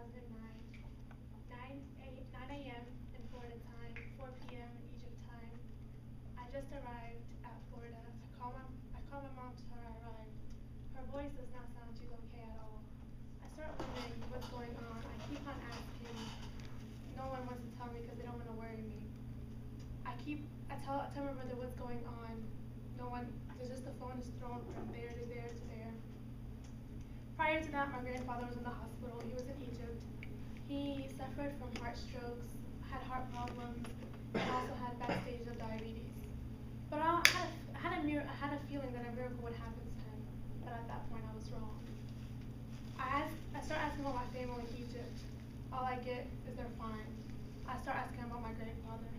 2009, 9 a.m. in Florida time, 4 p.m. in Egypt time. I just arrived at Florida. I call my mom to tell her I arrived. Her voice does not sound she's okay at all. I start wondering what's going on. I keep on asking. No one wants to tell me because they don't want to worry me. I tell my brother what's going on. No one, there's just the phone is thrown from there to there to there. Prior to that, my grandfather was in the hospital. He was in Egypt. He suffered from heart strokes, had heart problems, and also had bad stages of diabetes. But I had a feeling that a miracle would happen to him. But at that point, I was wrong. I start asking about my family in Egypt. All I get is they're fine. I start asking about my grandfather.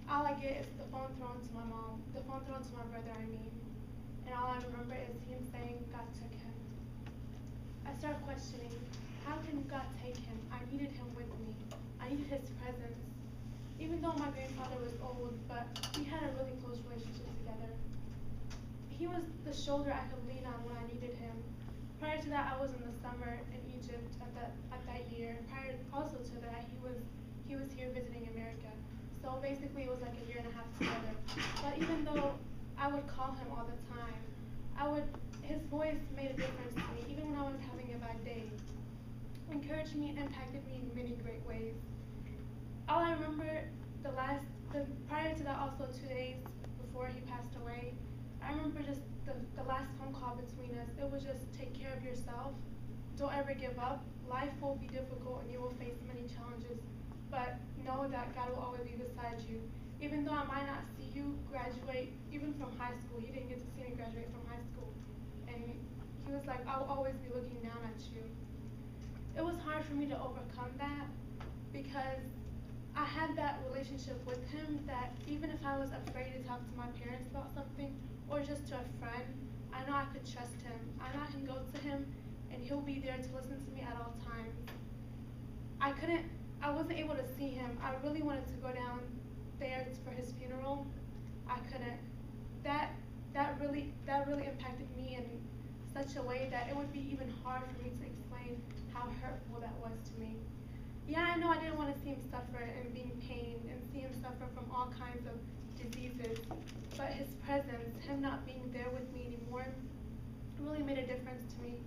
All I get is the phone thrown to my mom, the phone thrown to my brother, I mean. And all I remember is him saying God took him. I start questioning, how can God take him? I needed him with me. I needed his presence. Even though my grandfather was old, but we had a really close relationship together. He was the shoulder I could lean on when I needed him. Prior to that, I was in the summer in Egypt at that year. Prior also to that, he was here visiting America. So basically, it was like a year and a half together. But even though I would call him all the time, his voice made a difference to me, even when I was having a bad day. Encouraged me, impacted me in many great ways. All I remember prior to that, also 2 days before he passed away, I remember just the last phone call between us. It was just take care of yourself. Don't ever give up. Life will be difficult and you will face many challenges, but know that God will always be beside you. Even though I might not see you graduate, even from high school, he didn't get to see me graduate from high school. And he was like, I will always be looking down at you. It was hard for me to overcome that because I had that relationship with him that even if I was afraid to talk to my parents about something or just to a friend, I know I could trust him. I know I can go to him and he'll be there to listen to me at all times. I wasn't able to see him. I really wanted to go down there for his funeral. I couldn't. That really impacted me in such a way that it would be even hard for me to explain how hurtful that was to me. Yeah, I know I didn't want to see him suffer and be in pain and see him suffer from all kinds of diseases, but his presence, him not being there with me anymore, really made a difference to me.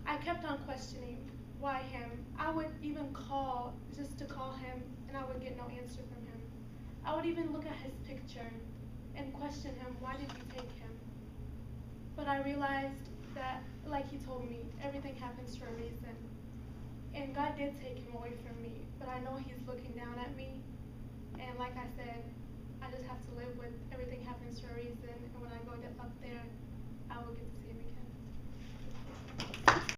I kept on questioning why him. I would even call just to call him and I would get no answer from him. I would even look at his picture and question him, why did you take him? But I realized that, like he told me, everything happens for a reason. And God did take him away from me, but I know he's looking down at me. And like I said, I just have to live with everything happens for a reason. And when I go up there, I will get to